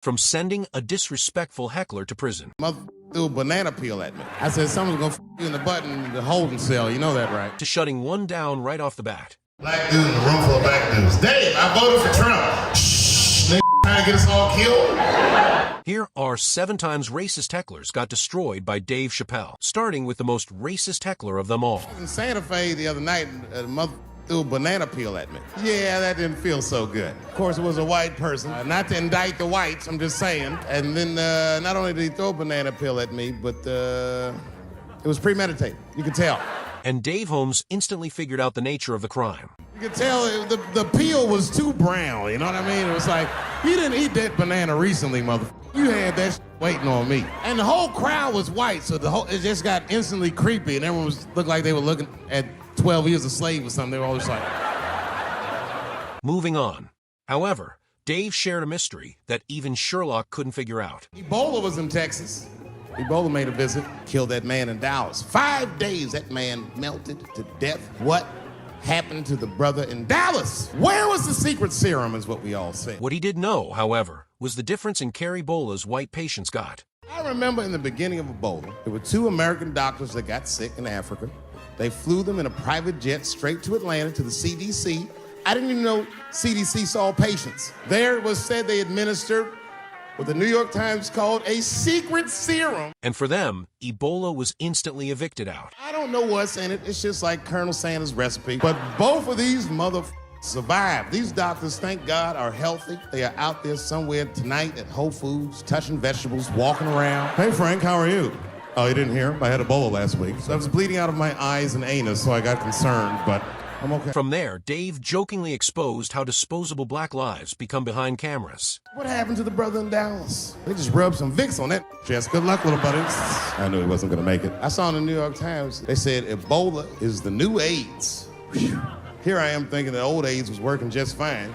From sending a disrespectful heckler to prison. Mother threw a banana peel at me. I said, someone's gonna f you in the butt in the holding cell. You know that, right? To shutting one down right off the bat. Black dude in a room full of black dudes. Dave, I voted for Trump. Shh, nigga, trying to get us all killed. Here are 7 times racist hecklers got destroyed by Dave Chappelle, starting with the most racist heckler of them all. In Santa Fe the other night, mother threw a banana peel at me. Yeah, that didn't feel so good. Of course, it was a white person. Not to indict the whites, I'm just saying. And then not only did he throw a banana peel at me, but it was premeditated. You could tell. And Dave Holmes instantly figured out the nature of the crime. You could tell the peel was too brown, you know what I mean? It was like, you didn't eat that banana recently, motherfucker. You had that waiting on me. And the whole crowd was white, so it just got instantly creepy, and everyone looked like they were looking at 12 Years a Slave or something. They were all just like... Moving on. However, Dave shared a mystery that even Sherlock couldn't figure out. Ebola was in Texas. Ebola made a visit, killed that man in Dallas. 5 days, that man melted to death. What happened to the brother in Dallas? Where was the secret serum, is what we all said. What he did know, however, was the difference in care Ebola's white patients got. I remember in the beginning of Ebola, there were 2 American doctors that got sick in Africa. They flew them in a private jet straight to Atlanta to the CDC. I didn't even know CDC saw patients. There it was said they administered what the New York Times called a secret serum. And for them, Ebola was instantly evicted out. I don't know what's in it. It's just like Colonel Sanders' recipe. But both of these motherfuckers survived. These doctors, thank God, are healthy. They are out there somewhere tonight at Whole Foods, touching vegetables, walking around. Hey, Frank, how are you? Oh, you didn't hear? I had Ebola last week. So I was bleeding out of my eyes and anus, so I got concerned, but I'm okay. From there, Dave jokingly exposed how disposable black lives become behind cameras. What happened to the brother in Dallas? They just rubbed some Vicks on that. Just good luck, little buddies. I knew he wasn't gonna make it. I saw in the New York Times, they said Ebola is the new AIDS. Whew. Here I am thinking that old AIDS was working just fine.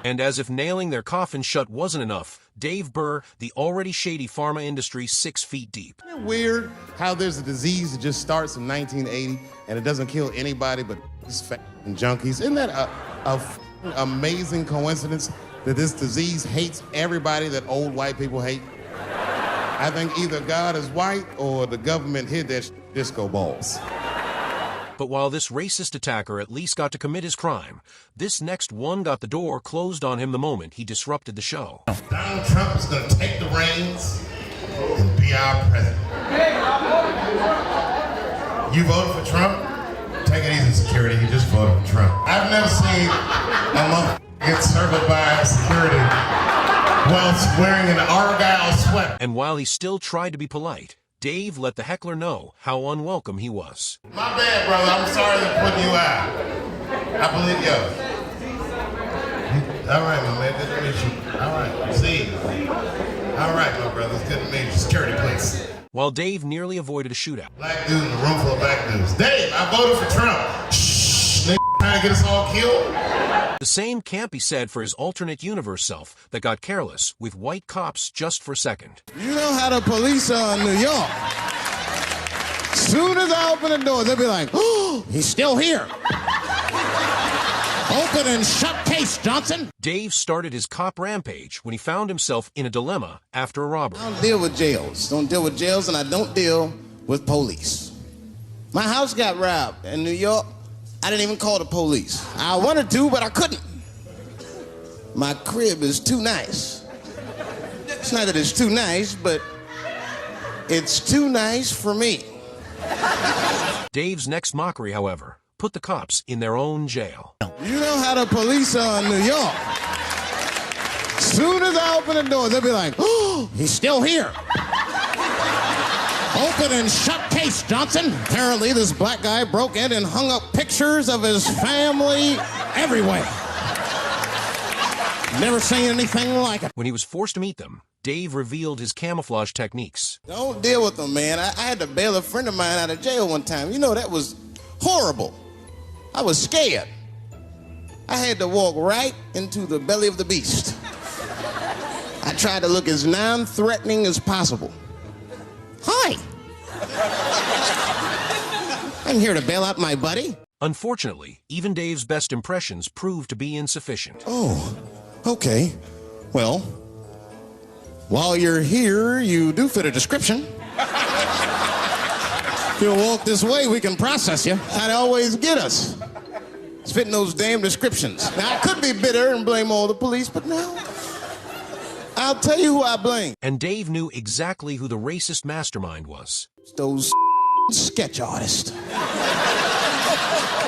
And as if nailing their coffin shut wasn't enough, Dave Burr, the already shady pharma industry 6 feet deep. Isn't it weird how there's a disease that just starts in 1980 and it doesn't kill anybody but fat and junkies? Isn't that a amazing coincidence that this disease hates everybody that old white people hate? I think either God is white or the government hid their disco balls. But while this racist attacker at least got to commit his crime, this next one got the door closed on him the moment he disrupted the show. Donald Trump is going to take the reins and be our president. You voted for Trump? Take it easy, security. You just voted for Trump. I've never seen a motherfucker get circled by security whilst wearing an Argyle sweater. And while he still tried to be polite, Dave let the heckler know how unwelcome he was. My bad, brother. I'm sorry for putting you out. I believe you. All right, my man. Good to meet you. All right. See you. All right, my brother. It's good to meet you. Security, please. While Dave nearly avoided a shootout. Black dude in a room full of black dudes. Dave, I voted for Trump. Shh, nigga, trying to get us all killed. The same can't be said for his alternate universe self that got careless with white cops just for a second. You know how the police are in New York. Soon as I open the door, they'll be like, oh, he's still here. Open and shut case, Johnson. Dave started his cop rampage when he found himself in a dilemma after a robbery. I don't deal with jails. Don't deal with jails, and I don't deal with police. My house got robbed in New York. I didn't even call the police. I wanted to, but I couldn't. My crib is too nice. It's not that it's too nice, but it's too nice for me. Dave's next mockery, however, put the cops in their own jail. You know how the police are in New York. Soon as I open the door, they'll be like, oh, he's still here. Open and shut case, Johnson. Apparently, this black guy broke in and hung up pictures of his family everywhere. Never seen anything like it. When he was forced to meet them, Dave revealed his camouflage techniques. Don't deal with them, man. I had to bail a friend of mine out of jail one time. You know, that was horrible. I was scared. I had to walk right into the belly of the beast. I tried to look as non-threatening as possible. Hi. I'm here to bail out my buddy. Unfortunately, even Dave's best impressions proved to be insufficient. Oh, okay. Well, While you're here, you do fit a description. If you'll walk this way, we can process you. I'd always get us. It's fitting those damn descriptions. Now, I could be bitter and blame all the police, but no. I'll tell you who I blame. And Dave knew exactly who the racist mastermind was. It's those sketch artists.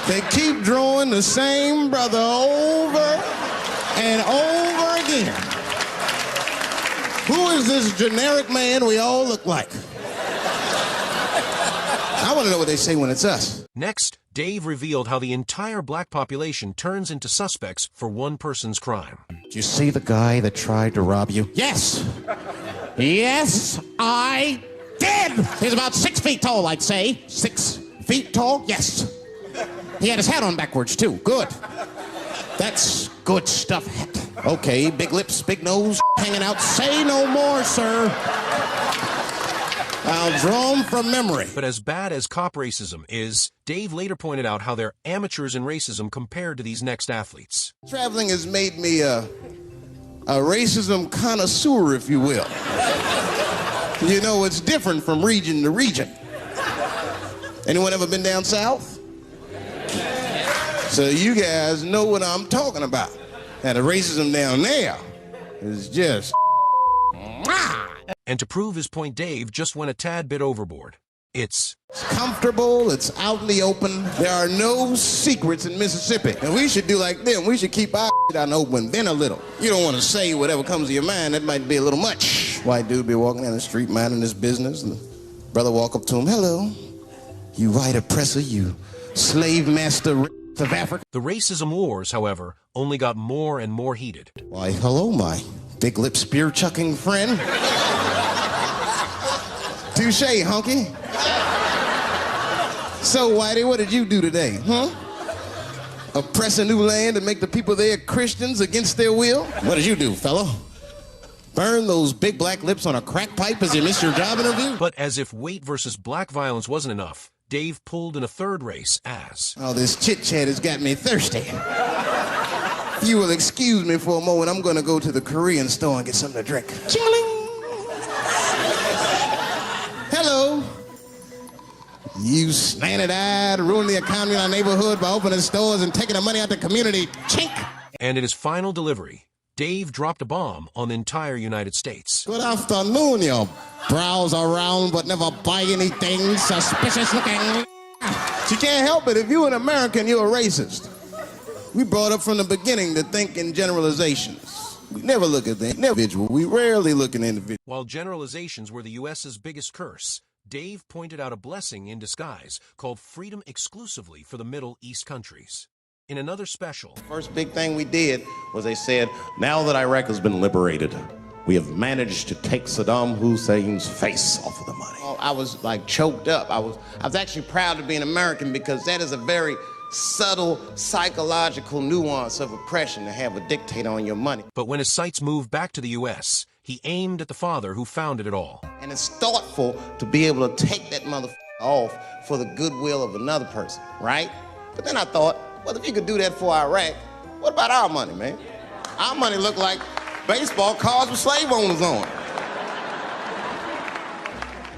They keep drawing the same brother over and over again. Who is this generic man we all look like? I want to know what they say when it's us. Next, Dave revealed how the entire black population turns into suspects for one person's crime. Did you see the guy that tried to rob you? Yes. Yes, I did. He's about 6 feet tall, I'd say. 6 feet tall? Yes. He had his hat on backwards, too. Good. That's good stuff. Okay, big lips, big nose, hanging out. Say no more, sir. I'll draw him from memory. But as bad as cop racism is, Dave later pointed out how they're amateurs in racism compared to these next athletes. Traveling has made me a racism connoisseur, if you will. You know, it's different from region to region. Anyone ever been down south? So you guys know what I'm talking about. And the racism down there is just... And to prove his point, Dave just went a tad bit overboard. It's comfortable, it's out in the open. There are no secrets in Mississippi. And we should do like them. We should keep our out in the open, then a little. You don't want to say whatever comes to your mind. That might be a little much. White dude be walking down the street minding his business, and the brother walk up to him, hello, you white oppressor, you slave master of Africa. The racism wars, however, only got more and more heated. Why, hello, my big lip spear chucking friend. Touche, hunky. So, Whitey, what did you do today, huh? Oppress a new land and make the people there Christians against their will? What did you do, fella? Burn those big black lips on a crack pipe as you missed your job interview? But as if white versus black violence wasn't enough, Dave pulled in a third race as... Oh, this chit-chat has got me thirsty. If you will excuse me for a moment, I'm gonna go to the Korean store and get something to drink. Chilling. Hello. You slanted-eyed, ruining the economy in our neighborhood by opening stores and taking the money out the community. Chink. And in his final delivery, Dave dropped a bomb on the entire United States. Good afternoon, you browse around but never buy anything suspicious looking. You can't help it. If you're an American, you're a racist. We brought up from the beginning to think in generalizations. We never look at the individual. We rarely look at the individual. While generalizations were the U.S.'s biggest curse, Dave pointed out a blessing in disguise called freedom exclusively for the Middle East countries. In another special, first big thing we did was they said, now that Iraq has been liberated, we have managed to take Saddam Hussein's face off of the money. Oh, I was like choked up. I was actually proud to be an American because that is a very subtle psychological nuance of oppression to have a dictator on your money. But when his sights moved back to the U.S., he aimed at the father who founded it all. And it's thoughtful to be able to take that motherfucker off for the goodwill of another person, right? But then I thought, well, if you could do that for Iraq, what about our money, man? Our money look like baseball cards with slave owners on.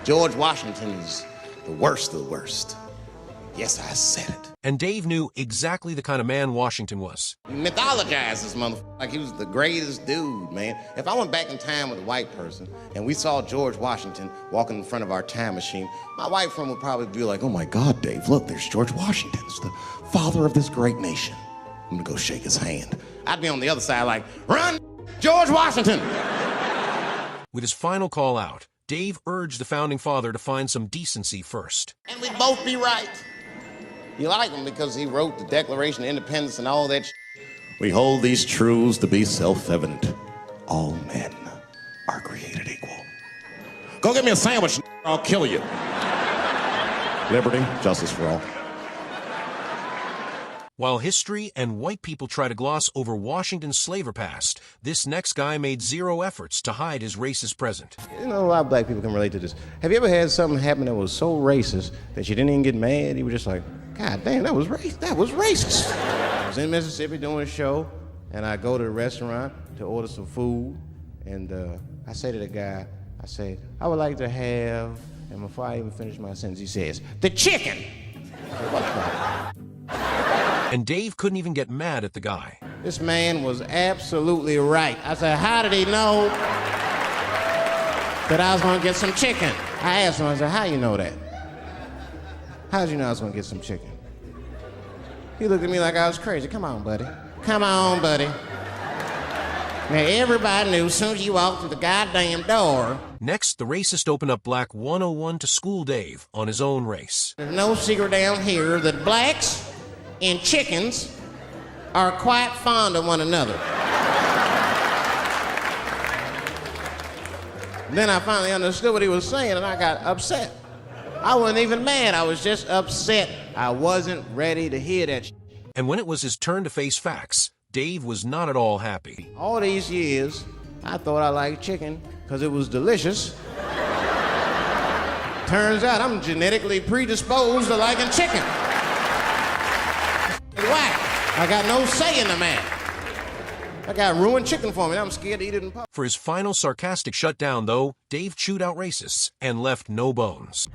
George Washington is the worst of the worst. Yes, I said it. And Dave knew exactly the kind of man Washington was. You mythologize this motherfucker like he was the greatest dude, man. If I went back in time with a white person and we saw George Washington walking in front of our time machine, my white friend would probably be like, oh my God, Dave, look, there's George Washington. It's the father of this great nation. I'm gonna go shake his hand. I'd be on the other side like, run, George Washington! With his final call out, Dave urged the founding father to find some decency first. And we'd both be right. You like him because he wrote the Declaration of Independence and all that We hold these truths to be self-evident. All men are created equal. Go get me a sandwich, or I'll kill you. Liberty, justice for all. While history and white people try to gloss over Washington's slaver past, this next guy made zero efforts to hide his racist present. You know, a lot of black people can relate to this. Have you ever had something happen that was so racist that you didn't even get mad? You were just like, God damn, that was racist. I was in Mississippi doing a show, and I go to the restaurant to order some food, And I say to the guy, I say, I would like to have, and before I even finish my sentence, he says, the chicken. I said, what's wrong? And Dave couldn't even get mad at the guy. This man was absolutely right. I said, how did he know that I was gonna get some chicken? I asked him, I said, how you know that? How did you know I was gonna get some chicken? He looked at me like I was crazy. Come on, buddy. Come on, buddy. Now, everybody knew as soon as you walked through the goddamn door. Next, the racist opened up Black 101 to school Dave on his own race. There's no secret down here that blacks and chickens are quite fond of one another. Then I finally understood what he was saying, and I got upset. I wasn't even mad. I was just upset. I wasn't ready to hear that. And when it was his turn to face facts, Dave was not at all happy. All these years, I thought I liked chicken because it was delicious. Turns out I'm genetically predisposed to liking chicken. Why? I got no say in the matter. I got ruined chicken for me. I'm scared to eat it in public. For his final sarcastic shutdown, though, Dave chewed out racists and left no bones.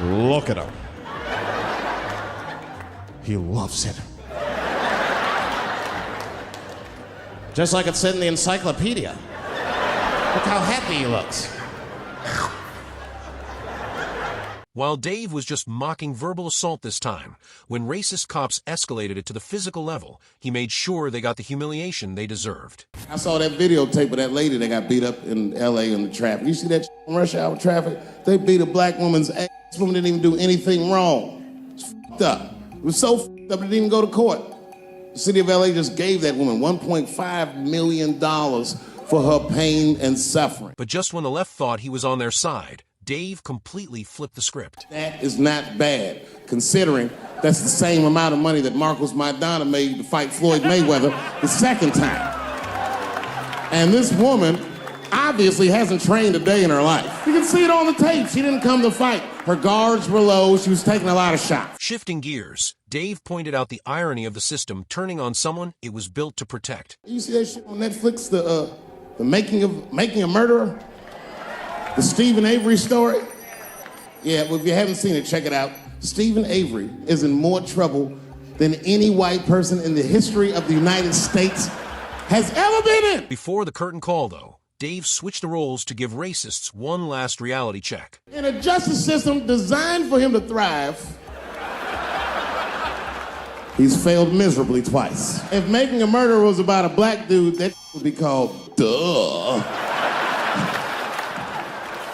Look at him. He loves it. Just like it said in the encyclopedia. Look how happy he looks. While Dave was just mocking verbal assault this time, when racist cops escalated it to the physical level, he made sure they got the humiliation they deserved. I saw that videotape of that lady that got beat up in L.A. in the traffic. You see that in rush hour traffic? They beat a black woman's ass. This woman didn't even do anything wrong. It's f***ed up. It was so f***ed up it didn't even go to court. The city of L.A. just gave that woman $1.5 million for her pain and suffering. But just when the left thought he was on their side, Dave completely flipped the script. That is not bad, considering that's the same amount of money that Marcos Maidana made to fight Floyd Mayweather the second time. And this woman obviously hasn't trained a day in her life. You can see it on the tape. She didn't come to fight. Her guards were low. She was taking a lot of shots. Shifting gears, Dave pointed out the irony of the system turning on someone it was built to protect. You see that shit on Netflix, the making a murderer? The Stephen Avery story? Yeah, well, if you haven't seen it, check it out. Stephen Avery is in more trouble than any white person in the history of the United States has ever been in. Before the curtain call, though, Dave switched the roles to give racists one last reality check. In a justice system designed for him to thrive, he's failed miserably twice. If Making a Murderer was about a black dude, that would be called Duh.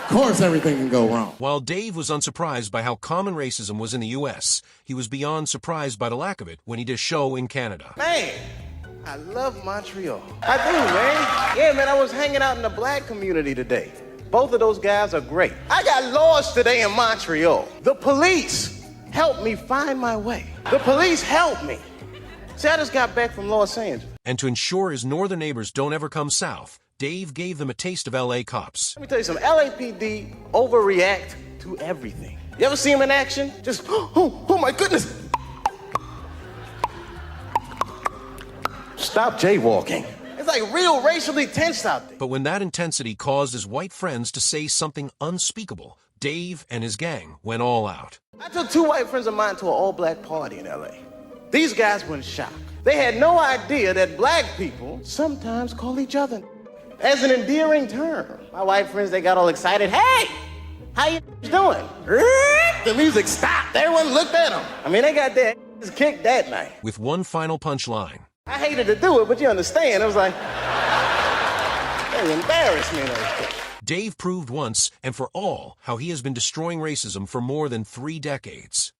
Of course everything can go wrong. While Dave was unsurprised by how common racism was in the U.S., he was beyond surprised by the lack of it when he did a show in Canada. Man, I love Montreal. I do, man. Yeah, man, I was hanging out in the black community today. Both of those guys are great. I got lost today in Montreal. The police helped me find my way. The police helped me. See, I just got back from Los Angeles. And to ensure his northern neighbors don't ever come south, Dave gave them a taste of L.A. cops. Let me tell you something. LAPD overreact to everything. You ever see them in action? Just, oh my goodness. Stop jaywalking. It's like real racially tense out there. But when that intensity caused his white friends to say something unspeakable, Dave and his gang went all out. I took two white friends of mine to an all-black party in L.A. These guys were in shock. They had no idea that black people sometimes call each other as an endearing term. My white friends, they got all excited. Hey, how you doing? The music stopped. Everyone looked at them. I mean, they got their asses kicked that night. With one final punchline. I hated to do it, but you understand. It was like, they embarrassed me. Dave proved once and for all how he has been destroying racism for more than 3 decades.